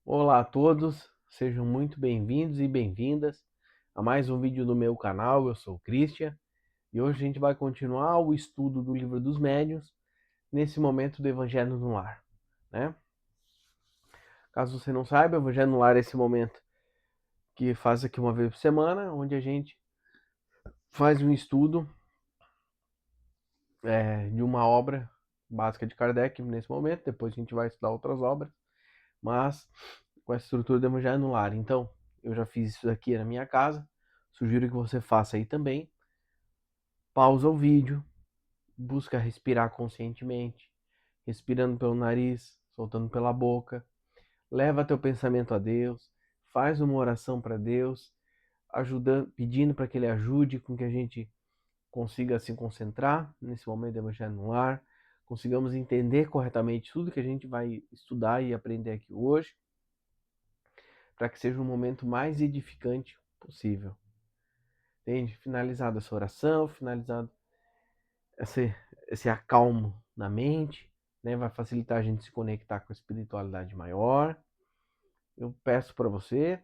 Olá a todos, sejam muito bem-vindos e bem-vindas a mais um vídeo do meu canal. Eu sou o Christian e hoje a gente vai continuar o estudo do Livro dos Médiuns nesse momento do Evangelho no Lar, né? Caso você não saiba, o Evangelho no Lar é esse momento que faz aqui uma vez por semana, onde a gente faz um estudo de uma obra básica de Kardec nesse momento. Depois a gente vai estudar outras obras, mas com essa estrutura do Evangelho no Lar. Então, eu já fiz isso aqui na minha casa, sugiro que você faça aí também. Pausa o vídeo, busca respirar conscientemente, respirando pelo nariz, soltando pela boca. Leva teu pensamento a Deus, faz uma oração para Deus, ajudando, pedindo para que Ele ajude com que a gente consiga se concentrar nesse momento de Evangelho no Lar, consigamos entender corretamente tudo que a gente vai estudar e aprender aqui hoje, para que seja um momento mais edificante possível. Entende? Finalizada essa oração, finalizado esse acalmo na mente, né? Vai facilitar a gente se conectar com a espiritualidade maior. Eu peço para você,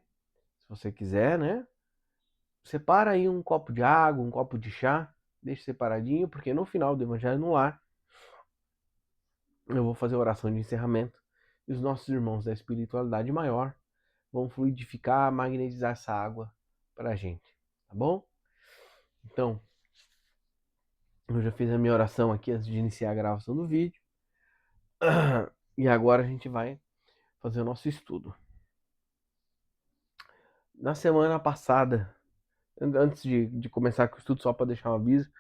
se você quiser, né? Separa aí um copo de água, um copo de chá, deixe separadinho, porque no final do Evangelho no Lar, eu vou fazer a oração de encerramento e os nossos irmãos da espiritualidade maior vão fluidificar, magnetizar essa água para a gente, tá bom? Então, eu já fiz a minha oração aqui antes de iniciar a gravação do vídeo. E agora a gente vai fazer o nosso estudo. Na semana passada, antes de começar com o estudo, só para deixar um aviso,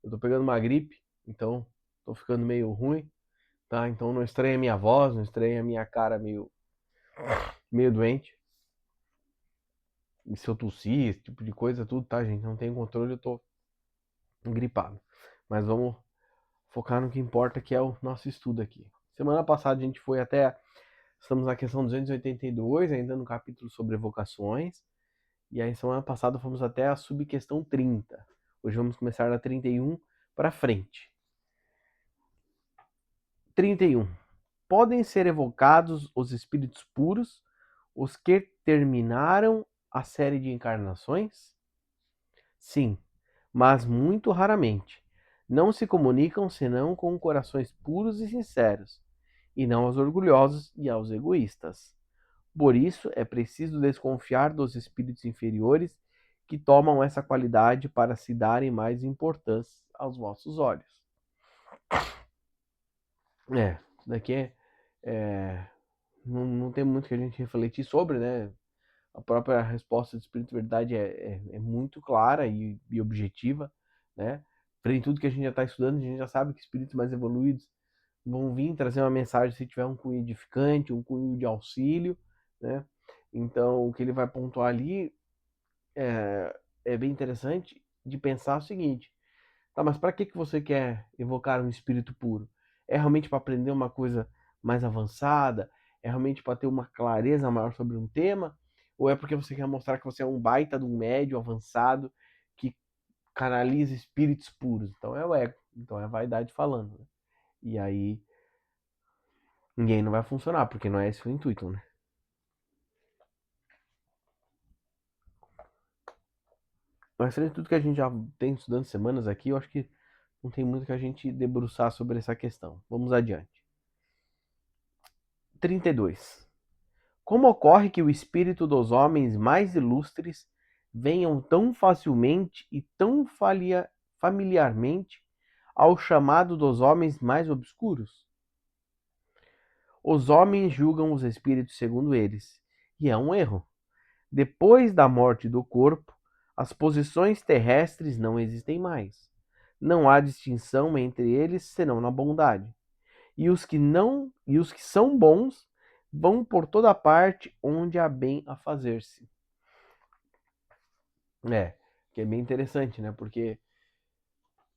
eu tô pegando uma gripe, então tô ficando meio ruim, tá? Então não estranha a minha voz, não estranha a minha cara meio doente. E se eu tossir, esse tipo de coisa, tudo, tá, gente? Não tenho controle, eu tô gripado. Mas vamos focar no que importa, que é o nosso estudo aqui. Semana passada a gente foi até... Estamos na questão 282, ainda no capítulo sobre vocações. E aí, semana passada, fomos até a subquestão 30. Hoje vamos começar da 31 para frente. 31. Podem ser evocados os espíritos puros, os que terminaram a série de encarnações? Sim, mas muito raramente. Não se comunicam senão com corações puros e sinceros, e não aos orgulhosos e aos egoístas. Por isso, é preciso desconfiar dos espíritos inferiores que tomam essa qualidade para se darem mais importância aos vossos olhos. Isso daqui não tem muito que a gente refletir sobre, né? A própria resposta do Espírito Verdade é muito clara e objetiva, né? Frente a tudo que a gente já está estudando, a gente já sabe que espíritos mais evoluídos vão vir trazer uma mensagem se tiver um cunho edificante, um cunho de auxílio, né? Então, o que ele vai pontuar ali é bem interessante de pensar o seguinte: tá, mas para que você quer evocar um espírito puro? É realmente para aprender uma coisa mais avançada? É realmente para ter uma clareza maior sobre um tema? Ou é porque você quer mostrar que você é um baita de um médio avançado que canaliza espíritos puros? Então é o ego, então é a vaidade falando, né? E aí ninguém não vai funcionar, porque não é esse o intuito, né? Mas frente a tudo que a gente já tem estudando semanas aqui, eu acho que não tem muito que a gente debruçar sobre essa questão. Vamos adiante. 32. Como ocorre que o espírito dos homens mais ilustres venham tão facilmente e tão familiarmente ao chamado dos homens mais obscuros? Os homens julgam os espíritos segundo eles, e é um erro. Depois da morte do corpo, as posições terrestres não existem mais. Não há distinção entre eles senão na bondade. E os que são bons vão por toda parte onde há bem a fazer-se. Que é bem interessante, né? Porque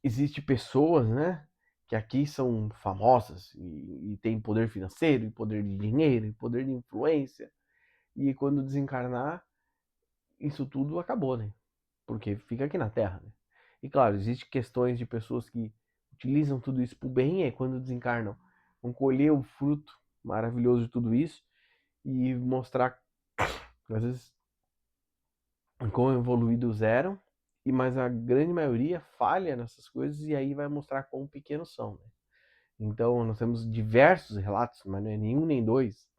existe pessoas, né, que aqui são famosas e têm poder financeiro, e poder de dinheiro, e poder de influência, e quando desencarnar, isso tudo acabou, né? Porque fica aqui na Terra, né? E claro, existem questões de pessoas que utilizam tudo isso para o bem e quando desencarnam vão colher o fruto maravilhoso de tudo isso e mostrar, às vezes, quão evoluídos eram, mas a grande maioria falha nessas coisas e aí vai mostrar quão pequenos são, né? Então, nós temos diversos relatos, mas não é nenhum nem dois,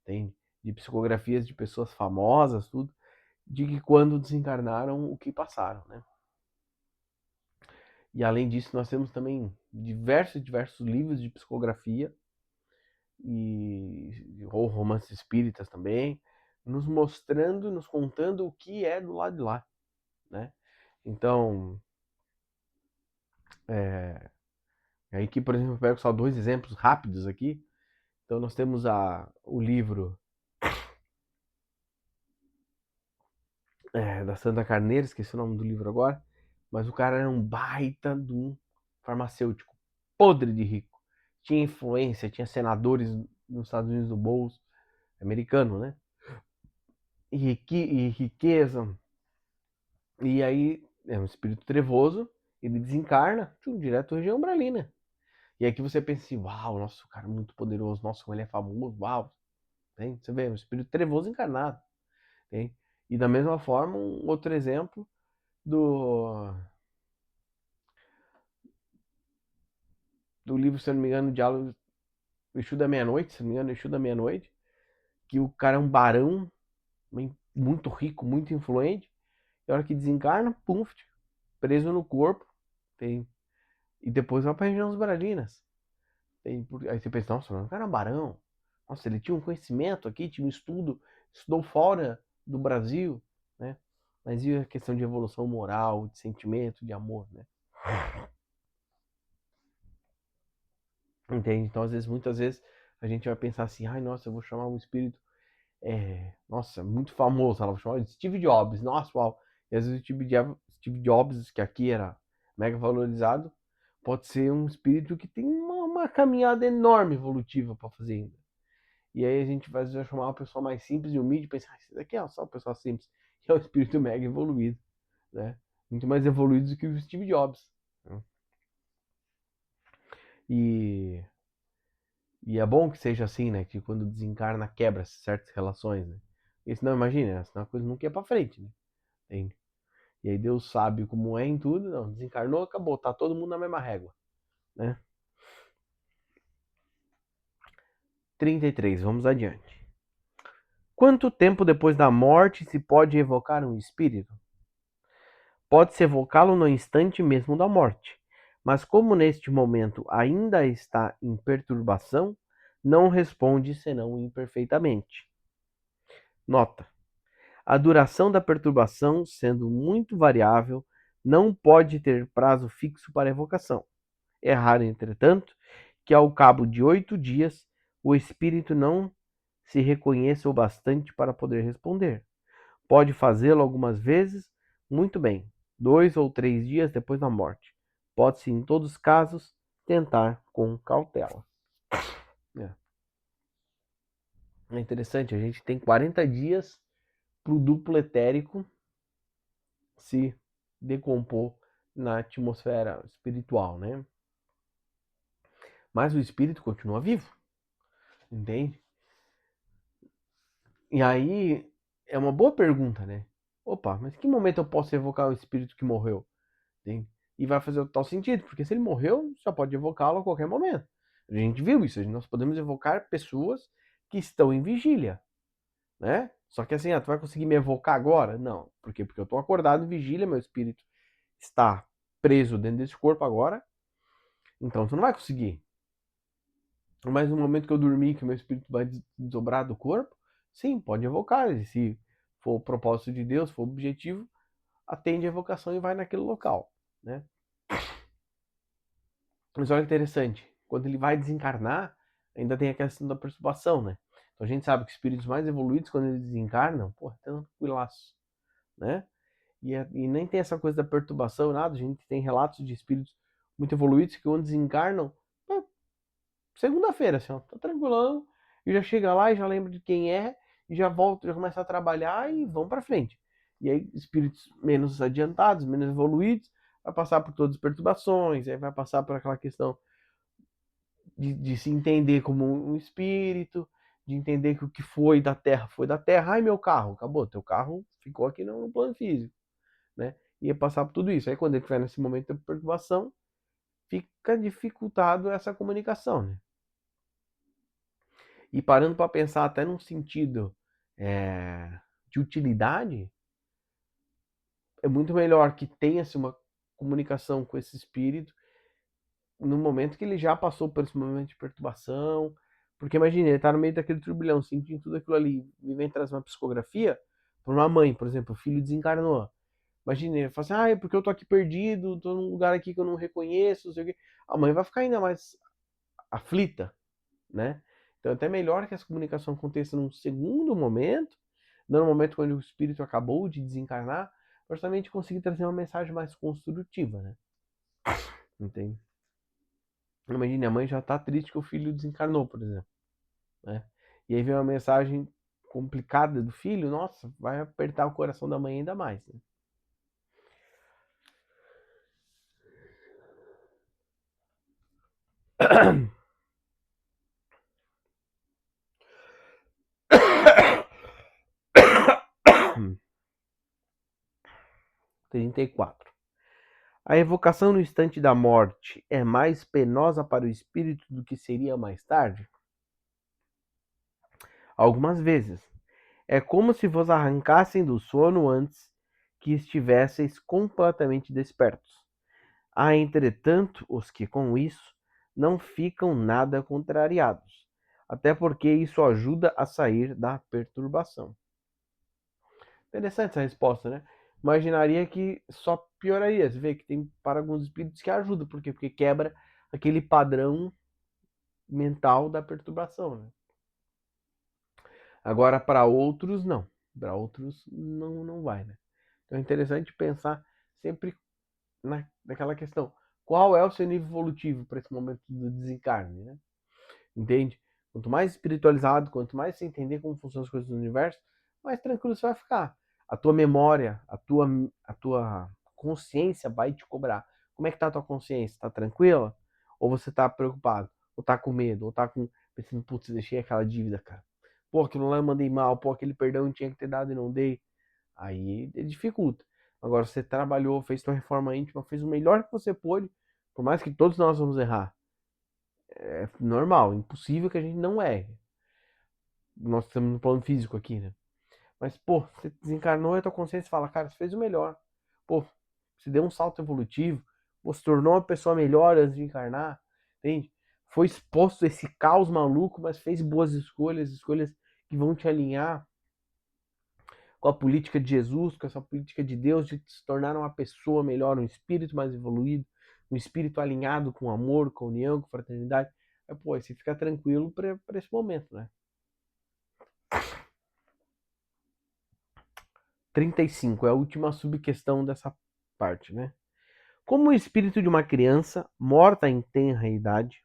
tem de psicografias de pessoas famosas, tudo, de que quando desencarnaram, o que passaram, né? E além disso, nós temos também diversos livros de psicografia ou romances espíritas também, nos mostrando, nos contando o que é do lado de lá, né? Então, aí que, por exemplo, eu pego só dois exemplos rápidos aqui. Então, nós temos o livro da Sandra Carneiro, esqueci o nome do livro agora, mas o cara era um baita de um farmacêutico, podre de rico. Tinha influência, tinha senadores nos Estados Unidos no bolso, americano, né? E riqueza. E aí é um espírito trevoso, ele desencarna, direto à região umbralina. E aqui você pensa assim, uau, nossa, o cara é muito poderoso, nossa, como ele é famoso, uau. Tem? Você vê, um espírito trevoso encarnado. Tem? E da mesma forma, um outro exemplo do livro, se eu não me engano, Diálogo Exu da Meia-Noite, se não me engano, Exu da Meia-Noite, que o cara é um barão muito rico, muito influente, e a hora que desencarna, pum, preso no corpo, tem, e depois vai para a região das Bralinas. Tem, aí você pensa, nossa, o cara é um barão, nossa, ele tinha um conhecimento aqui, tinha um estudo, estudou fora do Brasil, né? Mas e a questão de evolução moral, de sentimento, de amor, né? Entende? Então, às vezes, muitas vezes, a gente vai pensar assim, ai, nossa, eu vou chamar um espírito, nossa, muito famoso, ela vai chamar de Steve Jobs, nossa, uau. E às vezes o Steve Jobs, que aqui era mega valorizado, pode ser um espírito que tem uma caminhada enorme evolutiva para fazer ainda. E aí a gente vai chamar uma pessoa mais simples e humilde e pensar, ah, esse daqui é só uma pessoa simples. E é um espírito mega evoluído, né? Muito mais evoluído do que o Steve Jobs. Né? E, e é bom que seja assim, né? Que quando desencarna quebra certas relações, né? Porque senão, imagina, senão a coisa nunca ia pra frente, né? Entende? E aí Deus sabe como é em tudo, não, desencarnou, acabou, tá todo mundo na mesma régua, né? 33, vamos adiante. Quanto tempo depois da morte se pode evocar um espírito? Pode-se evocá-lo no instante mesmo da morte, mas como neste momento ainda está em perturbação, não responde senão imperfeitamente. Nota: a duração da perturbação, sendo muito variável, não pode ter prazo fixo para evocação. É raro, entretanto, que ao cabo de 8 dias o espírito não se reconheça o bastante para poder responder. Pode fazê-lo algumas vezes, muito bem, 2 ou 3 dias depois da morte. Pode-se, em todos os casos, tentar com cautela. É interessante, a gente tem 40 dias para o duplo etérico se decompor na atmosfera espiritual, né? Mas o espírito continua vivo, entende? E aí é uma boa pergunta, né? Opa, mas em que momento eu posso evocar o espírito que morreu? Entende? E vai fazer total sentido, porque se ele morreu, só pode evocá-lo a qualquer momento. A gente viu isso, nós podemos evocar pessoas que estão em vigília, né? Só que assim, tu vai conseguir me evocar agora? Não. Por quê? Porque eu estou acordado em vigília, meu espírito está preso dentro desse corpo agora, então tu não vai conseguir. Mas no momento que eu dormir, que meu espírito vai desdobrar do corpo, sim, pode evocar. E se for o propósito de Deus, for o objetivo, atende a evocação e vai naquele local, né? Mas olha que interessante, quando ele vai desencarnar, ainda tem a questão da perturbação, né? Então a gente sabe que espíritos mais evoluídos, quando eles desencarnam, pô, é tranquilaço, né? E nem tem essa coisa da perturbação, nada. A gente tem relatos de espíritos muito evoluídos que quando desencarnam, segunda-feira, assim, ó, tá tranquilão, e já chega lá e já lembra de quem é, e já volta, já começa a trabalhar e vão para frente. E aí, espíritos menos adiantados, menos evoluídos, vai passar por todas as perturbações, aí vai passar por aquela questão de se entender como um espírito, de entender que o que foi da Terra foi da Terra. Ai, meu carro, acabou, teu carro ficou aqui no plano físico, né? Ia passar por tudo isso. Aí quando ele estiver nesse momento de perturbação, fica dificultado essa comunicação, né? E parando para pensar até num sentido de utilidade, é muito melhor que tenha-se uma comunicação com esse espírito no momento que ele já passou por esse momento de perturbação. Porque imagine, ele tá no meio daquele turbilhão, sentindo tudo aquilo ali, e vem trazer uma psicografia para uma mãe, por exemplo, o filho desencarnou. Imagine, ele fala assim, ah, é porque eu tô aqui perdido, tô num lugar aqui que eu não reconheço, não sei o quê. A mãe vai ficar ainda mais aflita, né? Então é até melhor que essa comunicação aconteça num segundo momento, não no momento quando o espírito acabou de desencarnar, para justamente conseguir trazer uma mensagem mais construtiva, né? Entende? Imagine, a mãe já tá triste que o filho desencarnou, por exemplo, né? E aí vem uma mensagem complicada do filho, nossa, vai apertar o coração da mãe ainda mais, né? Trinta e quatro. A evocação no instante da morte é mais penosa para o espírito do que seria mais tarde? Algumas vezes. É como se vos arrancassem do sono antes que estivesseis completamente despertos. Há, entretanto, os que com isso não ficam nada contrariados, até porque isso ajuda a sair da perturbação. Interessante essa resposta, né? Imaginaria que só pioraria. Você vê que tem para alguns espíritos que ajudam, por quê? Porque quebra aquele padrão mental da perturbação, né? Agora, para outros, não. Para outros, não vai, né? Então é interessante pensar sempre naquela questão. Qual é o seu nível evolutivo para esse momento do desencarne, né? Entende? Quanto mais espiritualizado, quanto mais você entender como funcionam as coisas do universo, mais tranquilo você vai ficar. A tua memória, a tua consciência vai te cobrar. Como é que tá a tua consciência? Tá tranquila? Ou você tá preocupado? Ou tá com medo? Ou tá com pensando, putz, deixei aquela dívida, cara. Pô, aquilo lá eu mandei mal. Pô, aquele perdão eu tinha que ter dado e não dei. Aí dificulta. Agora, você trabalhou, fez sua reforma íntima, fez o melhor que você pôde, por mais que todos nós vamos errar. É normal, impossível que a gente não erre. Nós estamos no plano físico aqui, né? Mas, pô, você desencarnou e a tua consciência fala, cara, você fez o melhor. Pô, você deu um salto evolutivo, você tornou uma pessoa melhor antes de encarnar, entende? Foi exposto a esse caos maluco, mas fez boas escolhas, escolhas que vão te alinhar com a política de Jesus, com essa política de Deus, de se tornar uma pessoa melhor, um espírito mais evoluído, um espírito alinhado com amor, com união, com fraternidade. Aí, pô, aí você fica tranquilo para esse momento, né? 35 é a última subquestão dessa parte, né? Como o espírito de uma criança morta em tenra idade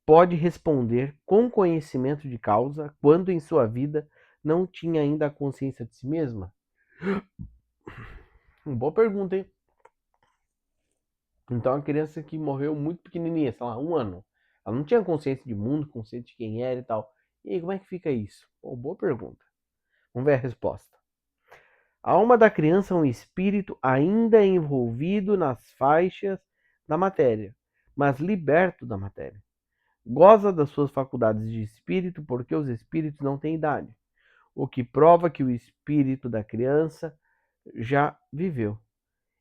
pode responder com conhecimento de causa quando em sua vida não tinha ainda a consciência de si mesma? Boa pergunta, hein? Então, a criança que morreu muito pequenininha, sei lá, 1 ano, ela não tinha consciência de mundo, consciência de quem era e tal. E aí, como é que fica isso? Pô, boa pergunta. Vamos ver a resposta. A alma da criança é um espírito ainda envolvido nas faixas da matéria, mas liberto da matéria. Goza das suas faculdades de espírito porque os espíritos não têm idade, o que prova que o espírito da criança já viveu.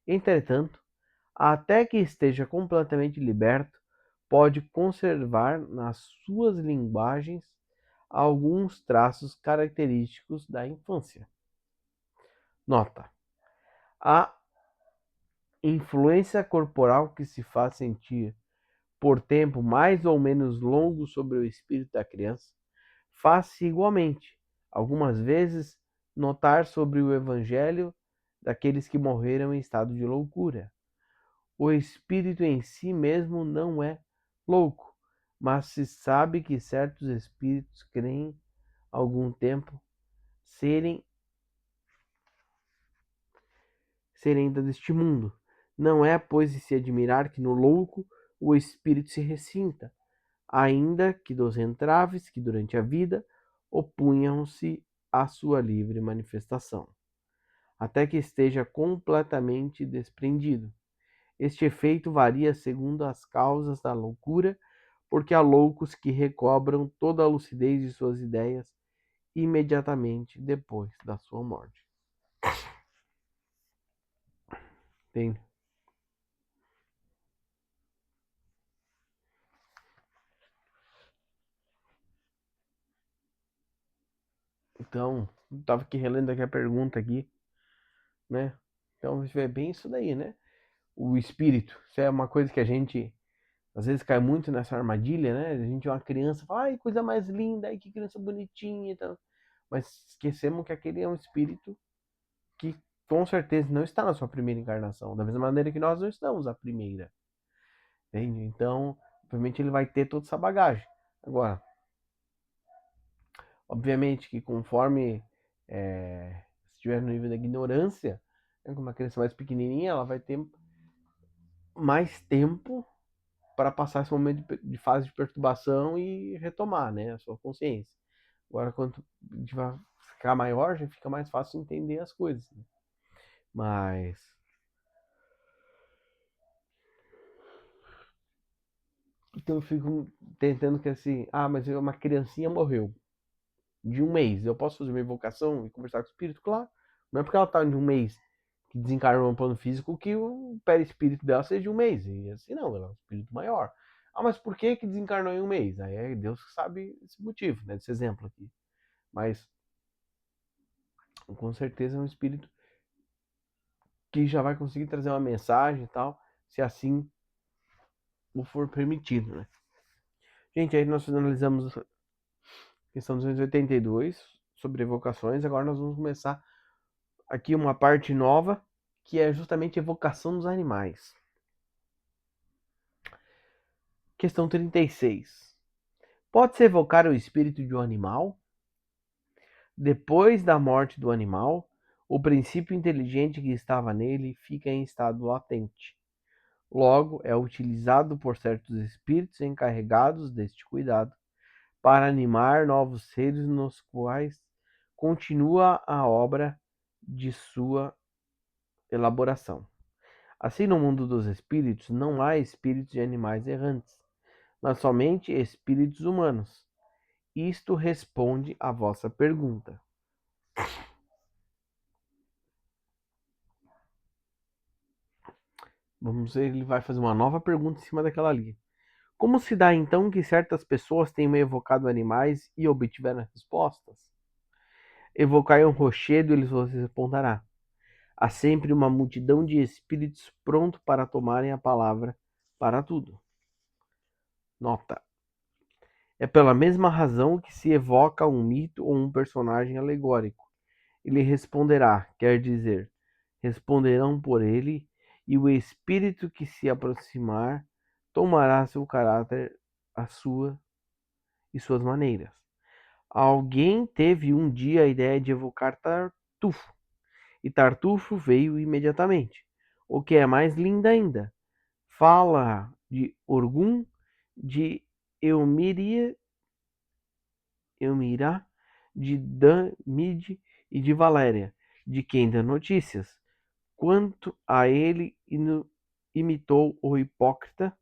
Entretanto, até que esteja completamente liberto, pode conservar nas suas linguagens alguns traços característicos da infância. Nota: a influência corporal que se faz sentir por tempo mais ou menos longo sobre o espírito da criança faz-se igualmente, algumas vezes, notar sobre o evangelho daqueles que morreram em estado de loucura. O espírito em si mesmo não é louco, mas se sabe que certos espíritos creem algum tempo serem ainda deste mundo. Não é, pois, de se admirar que no louco o espírito se ressinta, ainda que dos entraves que durante a vida opunham-se à sua livre manifestação, até que esteja completamente desprendido. Este efeito varia segundo as causas da loucura, porque há loucos que recobram toda a lucidez de suas ideias imediatamente depois da sua morte. Entende? Então, eu tava aqui relendo aqui a pergunta aqui, né? Então, é bem isso daí, né? O espírito, isso é uma coisa que a gente às vezes cai muito nessa armadilha, né? A gente é uma criança, fala, ai, coisa mais linda, ai, que criança bonitinha e tal. Mas esquecemos que aquele é um espírito que com certeza não está na sua primeira encarnação, da mesma maneira que nós não estamos a primeira, entende? Então, obviamente ele vai ter toda essa bagagem. Agora, obviamente que conforme estiver no nível da ignorância, né, como uma criança mais pequenininha, ela vai ter mais tempo para passar esse momento de fase de perturbação e retomar, né, a sua consciência. Agora, quando a gente vai ficar maior, já fica mais fácil entender as coisas, né? Mas então eu fico tentando que assim, mas uma criancinha morreu de um mês. Eu posso fazer uma invocação e conversar com o espírito? Claro. Não é porque ela está de um mês que desencarnou no plano físico que o perispírito dela seja de um mês. E assim não, ela é um espírito maior. Mas por que desencarnou em um mês? Aí é Deus que sabe esse motivo, né? Desse exemplo aqui. Mas com certeza é um espírito que já vai conseguir trazer uma mensagem e tal, se assim o for permitido, né? Gente, aí nós finalizamos a questão 282 sobre evocações. Agora nós vamos começar aqui uma parte nova, que é justamente a evocação dos animais. Questão 36. Pode-se evocar o espírito de um animal? Depois da morte do animal, o princípio inteligente que estava nele fica em estado latente. Logo, é utilizado por certos espíritos encarregados deste cuidado para animar novos seres nos quais continua a obra de sua elaboração. Assim, no mundo dos espíritos, não há espíritos de animais errantes, mas somente espíritos humanos. Isto responde à vossa pergunta. Vamos ver, ele vai fazer uma nova pergunta em cima daquela ali. Como se dá então que certas pessoas tenham evocado animais e obtiveram respostas? Evocai um rochedo, ele vos responderá. Há sempre uma multidão de espíritos pronto para tomarem a palavra para tudo. Nota. É pela mesma razão que se evoca um mito ou um personagem alegórico. Ele responderá, quer dizer, responderão por ele, e o espírito que se aproximar tomará seu caráter, a sua e suas maneiras. Alguém teve um dia a ideia de evocar Tartufo, e Tartufo veio imediatamente. O que é mais lindo ainda, fala de Orgum, de Elmira, de Damide e de Valéria, de quem dá notícias. Quanto a ele, imitou o hipócrita,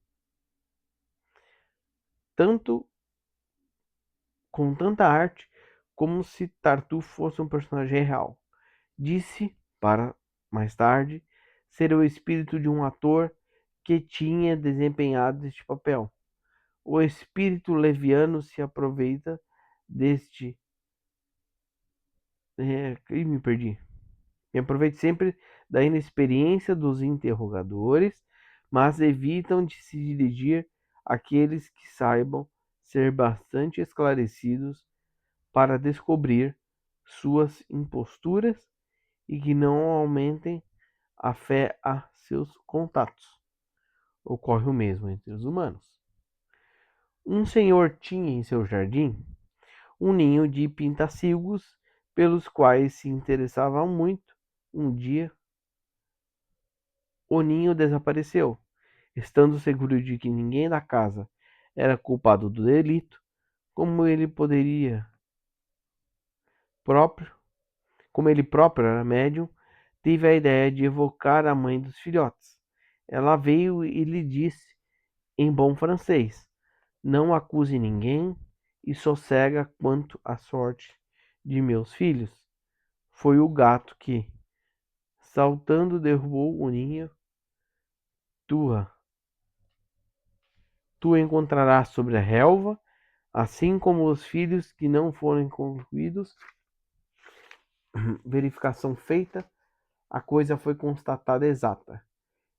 tanto com tanta arte, como se Tartufo fosse um personagem real. Disse, para mais tarde, ser o espírito de um ator que tinha desempenhado este papel. O espírito leviano se aproveita deste. Me perdi. Me aproveite sempre da inexperiência dos interrogadores, mas evitam de se dirigir àqueles que saibam ser bastante esclarecidos para descobrir suas imposturas e que não aumentem a fé a seus contatos. Ocorre o mesmo entre os humanos. Um senhor tinha em seu jardim um ninho de pintacilgos pelos quais se interessava muito. Um dia, o ninho desapareceu. Estando seguro de que ninguém da casa era culpado do delito, como ele poderia próprio, como ele próprio era médium, teve a ideia de evocar a mãe dos filhotes. Ela veio e lhe disse, em bom francês: não acuse ninguém e sossega quanto à sorte de meus filhos. Foi o gato que, saltando, derrubou o ninho. Tua, tu encontrarás sobre a relva, assim como os filhos que não foram concluídos. Verificação feita, a coisa foi constatada exata.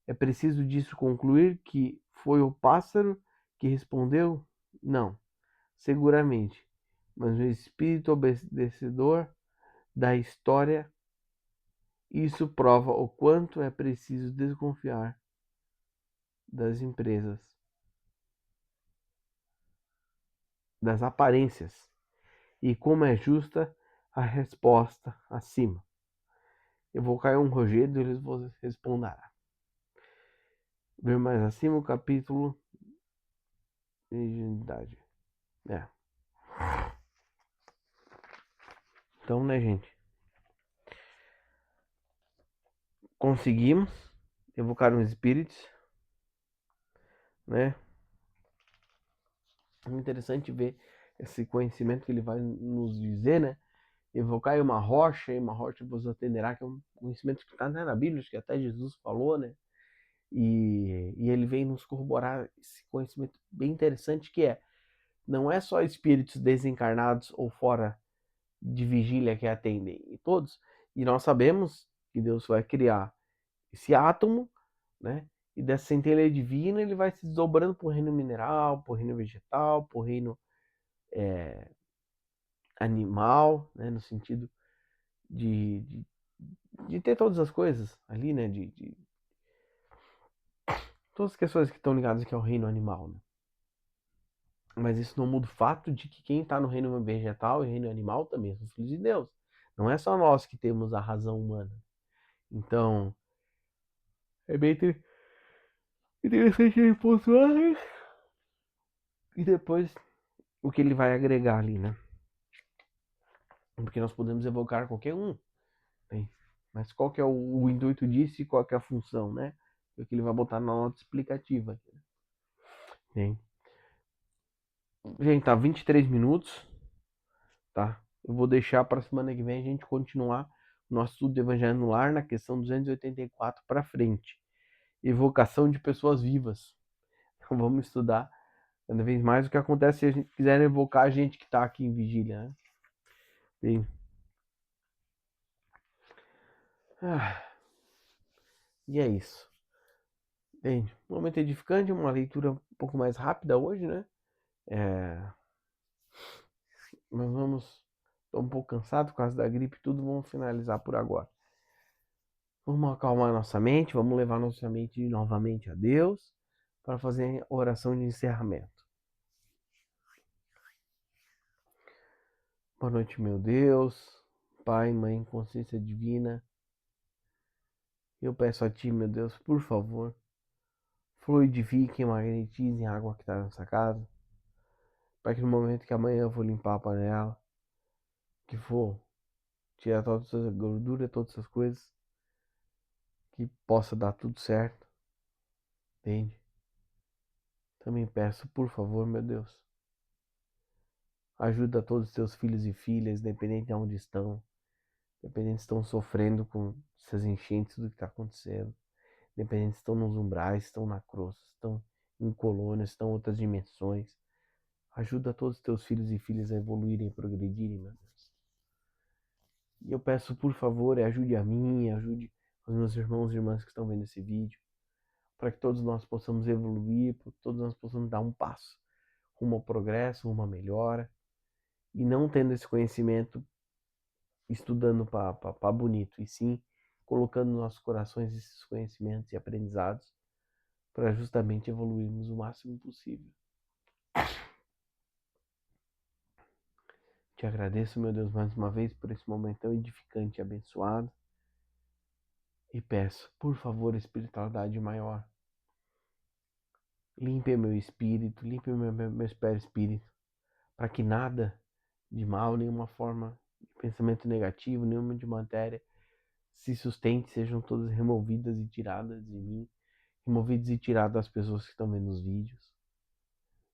É preciso disso concluir que foi o pássaro que respondeu? Não, seguramente, mas o espírito obedecedor da história. Isso prova o quanto é preciso desconfiar das empresas, das aparências, e como é justa a resposta acima. Eu vou cair um rochedo e eles vos responderá. Ver mais acima o capítulo virgindade. É. Então, né, gente? Conseguimos evocar uns espíritos, né? É interessante ver esse conhecimento que ele vai nos dizer, né? Evocar e uma rocha vos atenderá, que é um conhecimento que está na Bíblia, que até Jesus falou, né? E ele vem nos corroborar esse conhecimento bem interessante que não é só espíritos desencarnados ou fora de vigília que atendem, e todos. E nós sabemos que Deus vai criar esse átomo, né? E dessa centelha divina ele vai se desdobrando para o reino mineral, para o reino vegetal, para o reino animal, né? No sentido de, de, de ter todas as coisas ali, né? De todas as questões que estão ligadas aqui ao reino animal, né? Mas isso não muda o fato de que quem está no reino vegetal e reino animal também são filhos de Deus. Não é só nós que temos a razão humana. Então, é bem interessante ele pontuar e depois o que ele vai agregar ali, né? Porque nós podemos evocar qualquer um, né? Mas qual que é o intuito disso e qual que é a função, né? É o que ele vai botar na nota explicativa. Né? Gente, tá 23 minutos, tá? Eu vou deixar para semana que vem a gente continuar o nosso estudo do Evangelho no Lar na questão 284 para frente. Evocação de pessoas vivas. Então vamos estudar cada vez mais o que acontece se a gente quiser evocar a gente que está aqui em vigília, né? Bem, e é isso. Bem, um momento edificante, uma leitura um pouco mais rápida hoje, né? Mas vamos. Estou um pouco cansado por causa da gripe e tudo. Vamos finalizar por agora. Vamos acalmar nossa mente, vamos levar nossa mente novamente a Deus para fazer a oração de encerramento. Boa noite, meu Deus, Pai, Mãe, Consciência Divina. Eu peço a Ti, meu Deus, por favor, fluidifique e magnetize a água que está nessa casa, para que no momento que amanhã eu vou limpar a panela, que for tirar toda essa gordura, todas essas coisas, que possa dar tudo certo, entende? Também peço, por favor, meu Deus, ajuda todos os teus filhos e filhas, independente de onde estão, independente se estão sofrendo com essas enchentes do que está acontecendo, independente se estão nos umbrais, estão na cruz, estão em colônias, estão em outras dimensões. Ajuda todos os teus filhos e filhas a evoluírem e progredirem, meu Deus. E eu peço, por favor, ajude a mim, ajude os meus irmãos e irmãs que estão vendo esse vídeo, para que todos nós possamos evoluir, para que todos nós possamos dar um passo rumo ao progresso, rumo à melhora, e não tendo esse conhecimento estudando para bonito, e sim colocando nos nossos corações esses conhecimentos e aprendizados para justamente evoluirmos o máximo possível. Te agradeço, meu Deus, mais uma vez por esse momento tão edificante e abençoado. E peço, por favor, espiritualidade maior. limpe meu espírito, limpe meu espírito, para que nada de mal, nenhuma forma de pensamento negativo, nenhuma de matéria se sustente, sejam todas removidas e tiradas de mim, removidas e tiradas das pessoas que estão vendo os vídeos.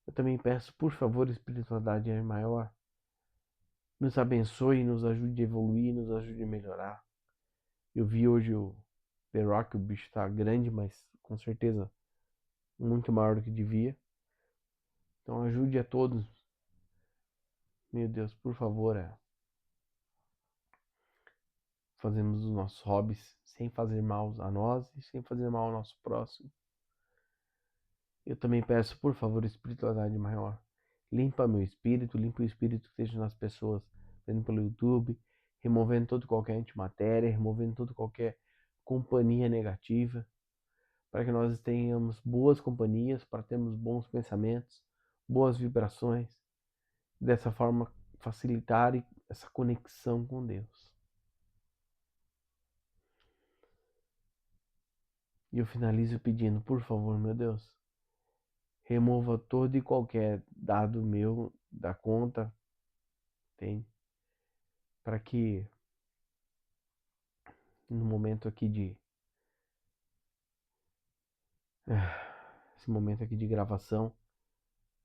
Eu também peço, por favor, espiritualidade maior, nos abençoe, nos ajude a evoluir, nos ajude a melhorar. Eu vi hoje o The Rock, o bicho tá grande, mas com certeza muito maior do que devia. Então ajude a todos. Meu Deus, por favor, fazemos os nossos hobbies sem fazer mal a nós e sem fazer mal ao nosso próximo. Eu também peço, por favor, espiritualidade maior. Limpa meu espírito, limpa o espírito que esteja nas pessoas vendo pelo YouTube, removendo toda qualquer antimatéria, removendo toda qualquer companhia negativa, para que nós tenhamos boas companhias, para termos bons pensamentos, boas vibrações, dessa forma facilitar essa conexão com Deus. E eu finalizo pedindo, por favor, meu Deus, remova todo e qualquer dado meu da conta, tem, para que no momento aqui esse momento aqui de gravação,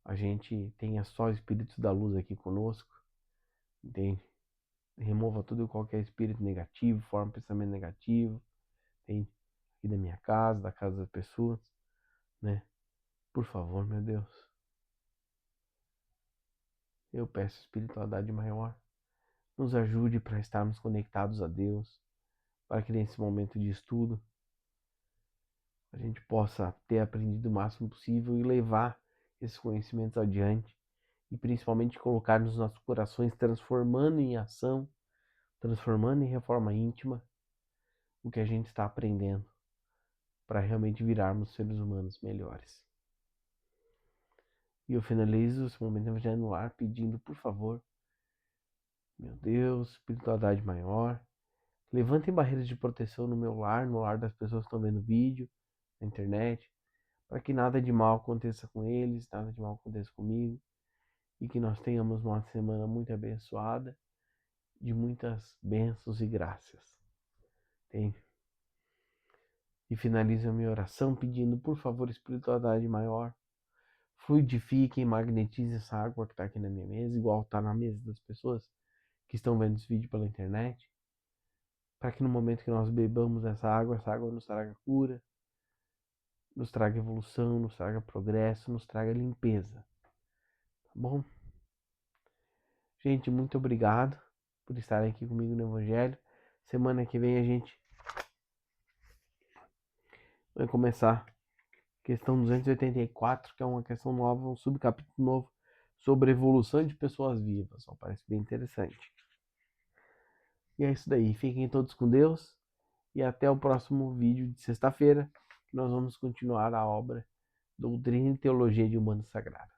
a gente tenha só espíritos da luz aqui conosco, entende? Remova todo e qualquer espírito negativo, forma de pensamento negativo, entende? Aqui da minha casa, da casa das pessoas, né? Por favor, meu Deus. Eu peço espiritualidade maior. Nos ajude para estarmos conectados a Deus, para que nesse momento de estudo a gente possa ter aprendido o máximo possível e levar esses conhecimentos adiante e principalmente colocar nos nossos corações, transformando em ação, transformando em reforma íntima o que a gente está aprendendo para realmente virarmos seres humanos melhores. E eu finalizo esse momento evangelho no lar pedindo, por favor, meu Deus, espiritualidade maior, levantem barreiras de proteção no meu lar, no lar das pessoas que estão vendo o vídeo, na internet, para que nada de mal aconteça com eles, nada de mal aconteça comigo, e que nós tenhamos uma semana muito abençoada, de muitas bênçãos e graças. Entende? E finalizo a minha oração pedindo, por favor, espiritualidade maior, fluidifique e magnetize essa água que está aqui na minha mesa, igual está na mesa das pessoas que estão vendo esse vídeo pela internet, para que no momento que nós bebamos essa água nos traga cura, nos traga evolução, nos traga progresso, nos traga limpeza. Tá bom? Gente, muito obrigado por estarem aqui comigo no Evangelho. Semana que vem a gente vai começar a questão 284, que é uma questão nova, um subcapítulo novo sobre evolução de pessoas vivas. Parece bem interessante. E é isso daí. Fiquem todos com Deus e até o próximo vídeo de sexta-feira, que nós vamos continuar a obra Doutrina e Teologia de Humano Sagrado.